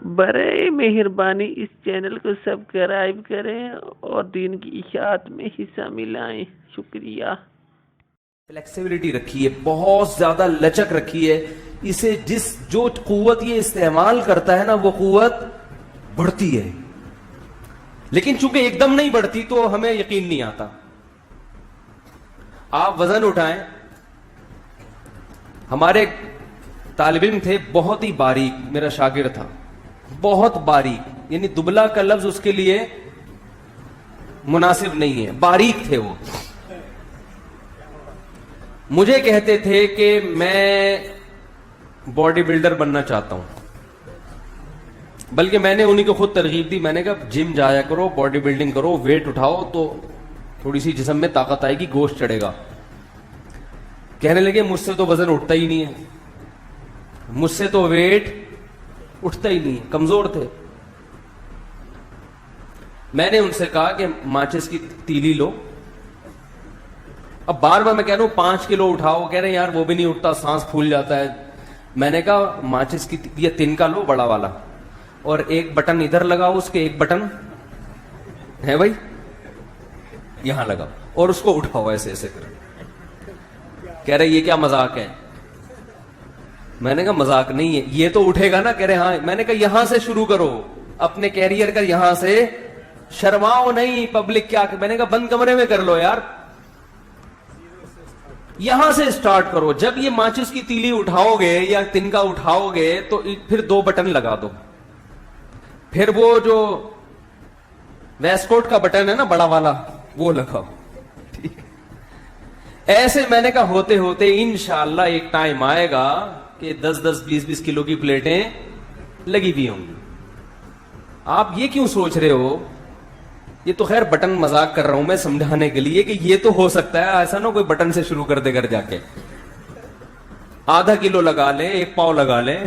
برائے مہربانی اس چینل کو سبسکرائب کریں اور دین کی اشاعت میں حصہ ملائیں. شکریہ. فلیکسیبلٹی رکھی ہے, بہت زیادہ لچک رکھی ہے. اسے جو قوت یہ استعمال کرتا ہے نا, وہ قوت بڑھتی ہے. لیکن چونکہ ایک دم نہیں بڑھتی تو ہمیں یقین نہیں آتا. آپ وزن اٹھائیں. ہمارے طالب علم تھے بہت ہی باریک, میرا شاگرد تھا, بہت باریک, یعنی دبلا کا لفظ اس کے لیے مناسب نہیں ہے, باریک تھے وہ. مجھے کہتے تھے کہ میں باڈی بلڈر بننا چاہتا ہوں, بلکہ میں نے انہیں کو خود ترغیب دی. میں نے کہا جم جایا کرو, باڈی بلڈنگ کرو, ویٹ اٹھاؤ تو تھوڑی سی جسم میں طاقت آئے گی, گوشت چڑھے گا. کہنے لگے مجھ سے تو وزن اٹھتا ہی نہیں ہے, مجھ سے تو ویٹ اٹھتا ہی نہیں ہے, کمزور تھے. میں نے ان سے کہا کہ ماچس کی تیلی لو. اب بار بار میں کہہ رہا ہوں 5 کلو اٹھاؤ, کہہ رہے ہیں یار وہ بھی نہیں اٹھتا, سانس پھول جاتا ہے. میں نے کہا ماچس کی یہ تنکا لو بڑا والا, اور ایک بٹن ادھر لگاؤ, اس کے ایک بٹن ہے بھائی یہاں لگاؤ, اور اس کو اٹھاؤ ایسے ایسے کر. کہہ رہے یہ کیا مذاق ہے؟ میں نے کہا مذاق نہیں ہے, یہ تو اٹھے گا نا. کہہ رہے ہاں. میں نے کہا یہاں سے شروع کرو اپنے کیریئر کا, یہاں سے, شرماؤ نہیں. پبلک کیا, میں نے کہا بند کمرے میں کر لو یار, یہاں سے سٹارٹ کرو. جب یہ ماچس کی تیلی اٹھاؤ گے یا تنکا اٹھاؤ گے تو پھر 2 بٹن لگا دو. پھر وہ جو ویسکوٹ کا بٹن ہے نا بڑا والا, وہ لگاؤ. ایسے میں نے کہا ہوتے ہوتے انشاءاللہ ایک ٹائم آئے گا کہ 10-10, 20-20 کلو کی پلیٹیں لگی بھی ہوں گی. آپ یہ کیوں سوچ رہے ہو؟ یہ تو خیر بٹن مذاق کر رہا ہوں میں سمجھانے کے لیے کہ یہ تو ہو سکتا ہے, ایسا نہ کوئی بٹن سے شروع کر دے گھر جا کے. آدھا کلو لگا لیں, 1 پاؤ لگا لیں,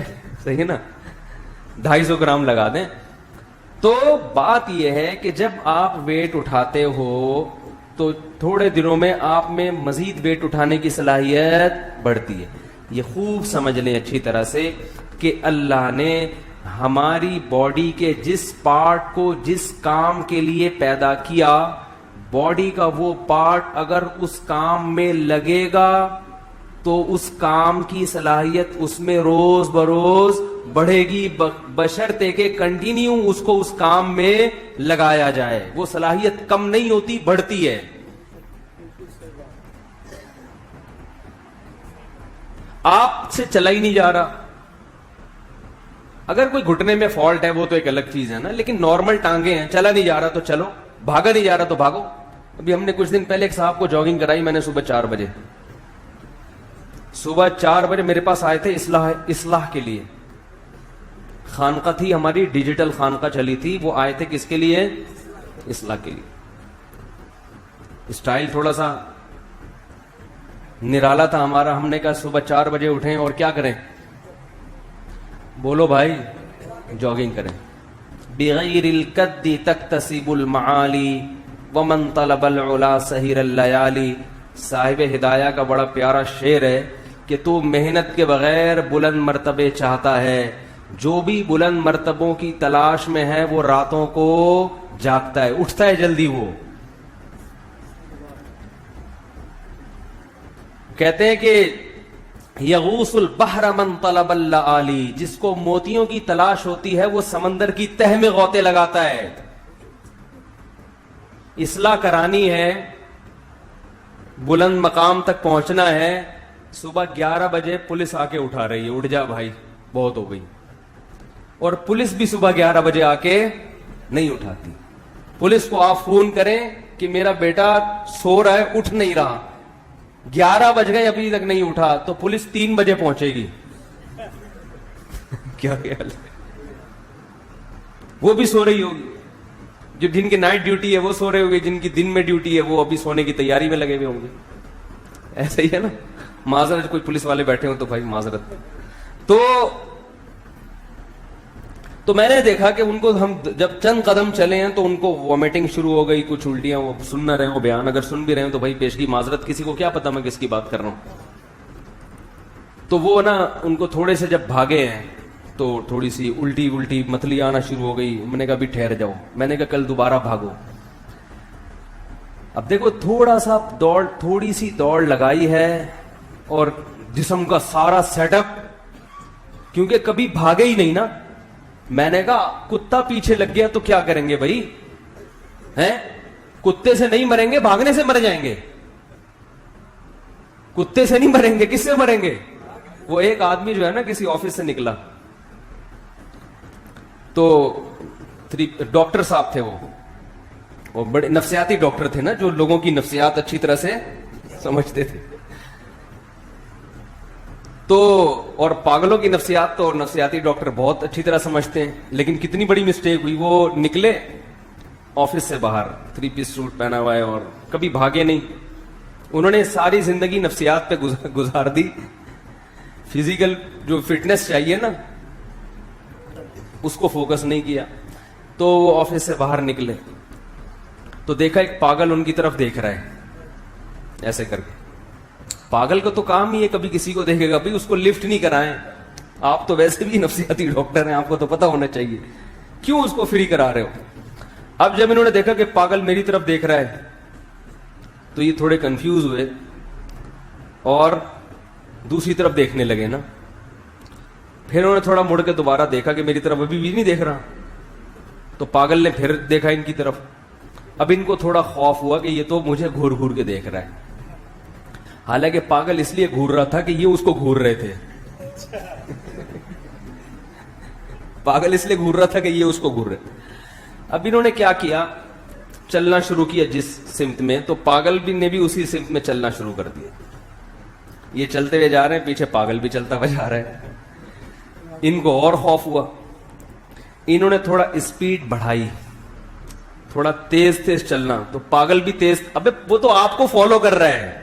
صحیح ہے نا, 250 گرام لگا دیں. تو بات یہ ہے کہ جب آپ ویٹ اٹھاتے ہو تو تھوڑے دنوں میں آپ میں مزید ویٹ اٹھانے کی صلاحیت بڑھتی ہے. یہ خوب سمجھ لیں اچھی طرح سے کہ اللہ نے ہماری باڈی کے جس پارٹ کو جس کام کے لیے پیدا کیا, باڈی کا وہ پارٹ اگر اس کام میں لگے گا تو اس کام کی صلاحیت اس میں روز بروز بڑھے گی, بشرطے کہ کنٹینیو اس کو اس کام میں لگایا جائے. وہ صلاحیت کم نہیں ہوتی, بڑھتی ہے. آپ سے چلا ہی نہیں جا رہا, اگر کوئی گھٹنے میں فالٹ ہے وہ تو ایک الگ چیز ہے نا, لیکن نارمل ٹانگیں ہیں, چلا نہیں جا رہا تو چلو, بھاگا نہیں جا رہا تو بھاگو. ابھی ہم نے کچھ دن پہلے ایک صاحب کو جاگنگ کرائی, میں نے صبح 4 بجے. صبح 4 بجے میرے پاس آئے تھے اصلاح کے لیے. خانقاہ تھی ہماری, ڈیجیٹل خانقاہ چلی تھی, وہ آئے تھے کس کے لیے؟ اصلاح کے لیے. اسٹائل تھوڑا سا نرالا تھا ہمارا. ہم نے کہا صبح 4 بجے اٹھیں اور کیا کریں؟ بولو بھائی, جاگنگ کریں. بغیر القد تکتسب المعالی ومن طلب العلا سہر اللیالی. صاحب ہدایہ کا بڑا پیارا شعر ہے کہ تو محنت کے بغیر بلند مرتبے چاہتا ہے, جو بھی بلند مرتبوں کی تلاش میں ہے وہ راتوں کو جاگتا ہے, اٹھتا ہے جلدی. وہ کہتے ہیں کہ یغوص البحر من طلب اللآلی, جس کو موتیوں کی تلاش ہوتی ہے وہ سمندر کی تہ میں غوطے لگاتا ہے. اصلاح کرانی ہے, بلند مقام تک پہنچنا ہے. صبح 11 بجے پولیس آ کے اٹھا رہی ہے, اٹھ جا بھائی بہت ہو گئی. اور پولیس بھی صبح 11 بجے آ کے نہیں اٹھاتی. پولیس کو آپ فون کریں کہ میرا بیٹا سو رہا ہے, اٹھ نہیں رہا, 11 بج گئے ابھی تک نہیں اٹھا, تو پولیس 3 بجے پہنچے گی. کیا خیال ہے؟ وہ بھی سو رہی ہوگی, جو جن کی نائٹ ڈیوٹی ہے وہ سو رہے ہوگے, جن کی دن میں ڈیوٹی ہے وہ ابھی سونے کی تیاری میں لگے ہوئے ہوں گے. ایسا ہی ہے نا. معذرت, کوئی پولیس والے بیٹھے ہوں تو بھائی معذرت. تو میں نے دیکھا کہ ان کو ہم جب چند قدم چلے ہیں تو ان کو وومیٹنگ شروع ہو گئی, کچھ الٹیاں, وہ سن نہ رہے ہوں بیان, اگر سن بھی رہے ہیں تو بھائی پیشگی معذرت, کسی کو کیا پتا میں کس کی بات کر رہا ہوں. تو وہ نا ان کو تھوڑے سے جب بھاگے ہیں تو تھوڑی سی الٹی متلی آنا شروع ہو گئی. میں نے کہا ابھی ٹھہر جاؤ, میں نے کہا کل دوبارہ بھاگو. اب دیکھو تھوڑی سی دوڑ لگائی ہے اور جسم کا سارا سیٹ اپ, کیونکہ کبھی بھاگے ہی نہیں نا. میں نے کہا کتا پیچھے لگ گیا تو کیا کریں گے بھائی, ہیں کتے سے نہیں مریں گے, بھاگنے سے مر جائیں گے. کتے سے نہیں مریں گے, کس سے مریں گے؟ وہ ایک آدمی جو ہے نا کسی آفس سے نکلا, تو ڈاکٹر صاحب تھے, وہ بڑے نفسیاتی ڈاکٹر تھے نا, جو لوگوں کی نفسیات اچھی طرح سے سمجھتے تھے. تو اور پاگلوں کی نفسیات تو نفسیاتی ڈاکٹر بہت اچھی طرح سمجھتے ہیں. لیکن کتنی بڑی مسٹیک ہوئی, وہ نکلے آفس سے باہر, 3 پیس سوٹ پہنا ہوا ہے اور کبھی بھاگے نہیں. انہوں نے ساری زندگی نفسیات پہ گزار دی. فزیکل جو فٹنس چاہیے نا اس کو فوکس نہیں کیا. تو وہ آفس سے باہر نکلے تو دیکھا ایک پاگل ان کی طرف دیکھ رہا ہے ایسے کر کے. پاگل کا تو کام ہی ہے کبھی کسی کو دیکھے گا, بھائی اس کو لفٹ نہیں کرائیں. آپ تو ویسے بھی نفسیاتی ڈاکٹر ہیں, آپ کو تو پتا ہونا چاہیے, کیوں اس کو فری کرا رہے ہو. اب جب انہوں نے دیکھا کہ پاگل میری طرف دیکھ رہا ہے تو یہ تھوڑے کنفیوز ہوئے اور دوسری طرف دیکھنے لگے نا. پھر انہوں نے تھوڑا مڑ کے دوبارہ دیکھا کہ میری طرف ابھی بھی نہیں دیکھ رہا, تو پاگل نے پھر دیکھا ان کی طرف. اب ان کو تھوڑا خوف ہوا کہ یہ تو مجھے گھور گھور کے دیکھ رہا ہے. حالانکہ پاگل اس لیے گھور رہا تھا کہ یہ اس کو گھور رہے تھے. پاگل اس لیے گھور رہا تھا کہ یہ اس کو گھور رہے. اب انہوں نے کیا کیا, چلنا شروع کیا جس سمت میں, تو پاگل بھی نے بھی اسی سمت میں چلنا شروع کر دیا. یہ چلتے ہوئے جا رہے ہیں, پیچھے پاگل بھی چلتا ہوا جا رہا ہے. ان کو اور خوف ہوا, انہوں نے تھوڑا اسپیڈ بڑھائی, تھوڑا تیز چلنا. تو پاگل بھی تیز, ابے وہ تو آپ کو فالو کر رہا ہے.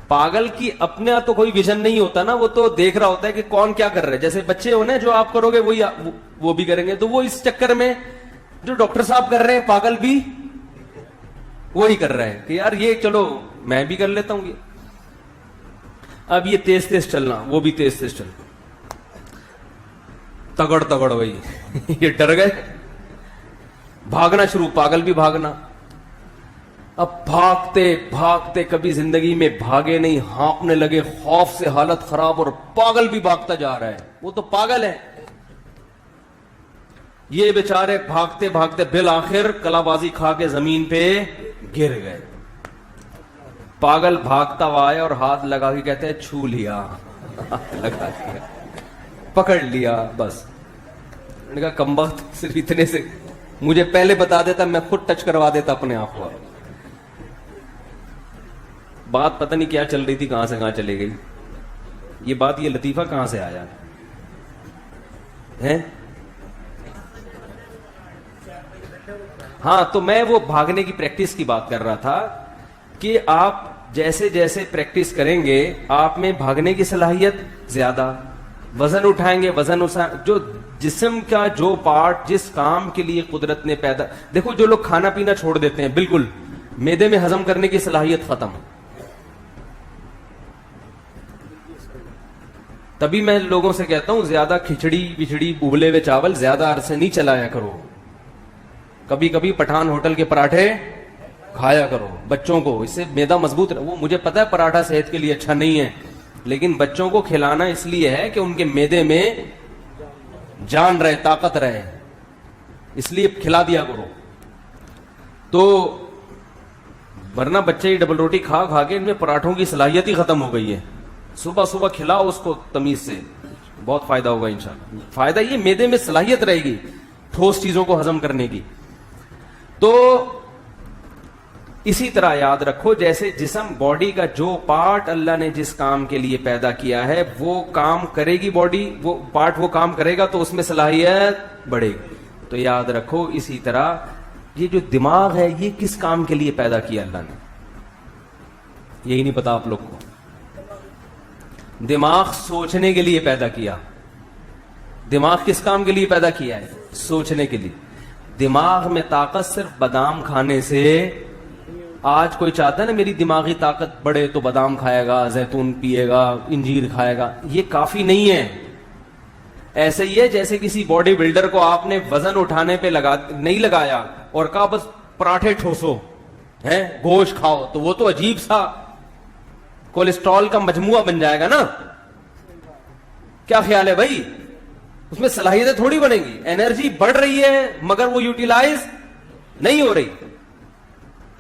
پاگل کی اپنے تو کوئی ویژن نہیں ہوتا نا, وہ تو دیکھ رہا ہوتا ہے کہ کون کیا کر رہا ہے. جیسے بچے ہونے جو آپ کرو گے وہی وہ بھی کریں گے. تو وہ اس چکر میں جو ڈاکٹر صاحب کر رہے ہیں پاگل بھی وہی کر رہا ہے کہ یار یہ چلو میں بھی کر لیتا ہوں. اب یہ تیز چلنا, وہ بھی تیز چلنا, تگڑ وہی. یہ ڈر گئے, بھاگنا شروع, پاگل بھی بھاگنا. اب بھاگتے کبھی زندگی میں بھاگے نہیں, ہانپنے لگے, خوف سے حالت خراب, اور پاگل بھی بھاگتا جا رہا ہے. وہ تو پاگل ہے. یہ بیچارے بھاگتے بالآخر کلا بازی کھا کے زمین پہ گر گئے. پاگل بھاگتا ہوا آیا اور ہاتھ لگا کے کہتے ہیں چھو لیا, لگا لیا, پکڑ لیا, بس. میں نے کہا کمبخت, صرف اتنے سے مجھے پہلے بتا دیتا, میں خود ٹچ کروا دیتا اپنے آپ کو. بات پتہ نہیں کیا چل رہی تھی, کہاں سے کہاں چلے گئی یہ بات. یہ لطیفہ کہاں سے آیا ہے؟ ہاں, تو میں وہ بھاگنے کی پریکٹس کی بات کر رہا تھا کہ آپ جیسے جیسے پریکٹس کریں گے آپ میں بھاگنے کی صلاحیت زیادہ, وزن اٹھائیں گے, جو جسم کا جو پارٹ جس کام کے لیے قدرت نے پیدا. دیکھو جو لوگ کھانا پینا چھوڑ دیتے ہیں, بالکل معدے میں ہضم کرنے کی صلاحیت ختم. تبھی میں لوگوں سے کہتا ہوں زیادہ کھچڑی بچڑی ابلے ہوئے چاول زیادہ عرصے نہیں چلایا کرو. کبھی کبھی پٹھان ہوٹل کے پراٹھے کھایا کرو بچوں کو, اس سے معدہ مضبوط رہے. وہ مجھے پتا ہے پراٹھا صحت کے لیے اچھا نہیں ہے, لیکن بچوں کو کھلانا اس لیے ہے کہ ان کے معدے میں جان رہے, طاقت رہے, اس لیے کھلا دیا کرو. تو ورنہ بچے ہی ڈبل روٹی کھا کے ان میں پراٹھوں کی صلاحیت ہی ختم ہو گئی ہے. صبح کھلاؤ اس کو تمیز سے, بہت فائدہ ہوگا انشاءاللہ. فائدہ یہ معدے میں صلاحیت رہے گی ٹھوس چیزوں کو ہضم کرنے کی. تو اسی طرح یاد رکھو جیسے جسم باڈی کا جو پارٹ اللہ نے جس کام کے لیے پیدا کیا ہے وہ کام کرے گی, باڈی وہ پارٹ وہ کام کرے گا تو اس میں صلاحیت بڑھے گی. تو یاد رکھو اسی طرح یہ جو دماغ ہے یہ کس کام کے لیے پیدا کیا اللہ نے, یہی نہیں پتا آپ لوگ کو. دماغ سوچنے کے لیے پیدا کیا. دماغ کس کام کے لیے پیدا کیا ہے؟ سوچنے کے لیے. دماغ میں طاقت صرف بادام کھانے سے. آج کوئی چاہتا ہے نا میری دماغی طاقت بڑھے تو بادام کھائے گا, زیتون پیے گا, انجیر کھائے گا, یہ کافی نہیں ہے. ایسے ہی ہے جیسے کسی باڈی بلڈر کو آپ نے وزن اٹھانے پہ نہیں لگایا اور کہا بس پراٹھے ٹھوسو ہے گوشت کھاؤ, تو وہ تو عجیب سا کولیسٹرول کا مجموعہ بن جائے گا نا. کیا خیال ہے بھائی؟ اس میں صلاحیتیں تھوڑی بنیں گی. انرجی بڑھ رہی ہے مگر وہ یوٹیلائز نہیں ہو رہی.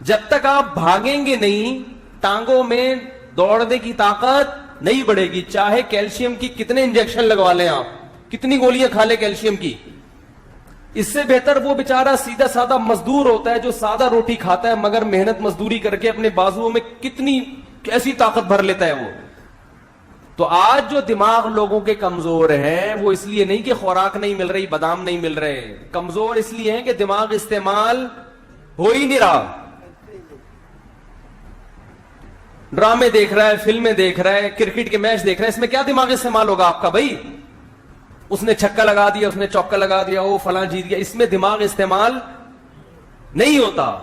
جب تک آپ بھاگیں گے نہیں, ٹانگوں میں دوڑنے کی طاقت نہیں بڑھے گی, چاہے کیلشیم کی کتنے انجیکشن لگوا لیں آپ, کتنی گولیاں کھا لیں کیلشیم کی. اس سے بہتر وہ بیچارہ سیدھا سادہ مزدور ہوتا ہے جو سادہ روٹی کھاتا ہے مگر محنت مزدوری کر کے اپنے بازوؤں میں کتنی کیسی طاقت بھر لیتا ہے وہ. تو آج جو دماغ لوگوں کے کمزور ہیں وہ اس لیے نہیں کہ خوراک نہیں مل رہی, بادام نہیں مل رہے, کمزور اس لیے ہیں کہ دماغ استعمال ہو ہی نہیں رہا. ڈرامے دیکھ رہا ہے, فلمیں دیکھ رہا ہے, کرکٹ کے میچ دیکھ رہا ہے, اس میں کیا دماغ استعمال ہوگا آپ کا بھائی؟ اس نے چھکا لگا دیا, اس نے چوکا لگا دیا, وہ فلاں جیت گیا, اس میں دماغ استعمال نہیں ہوتا.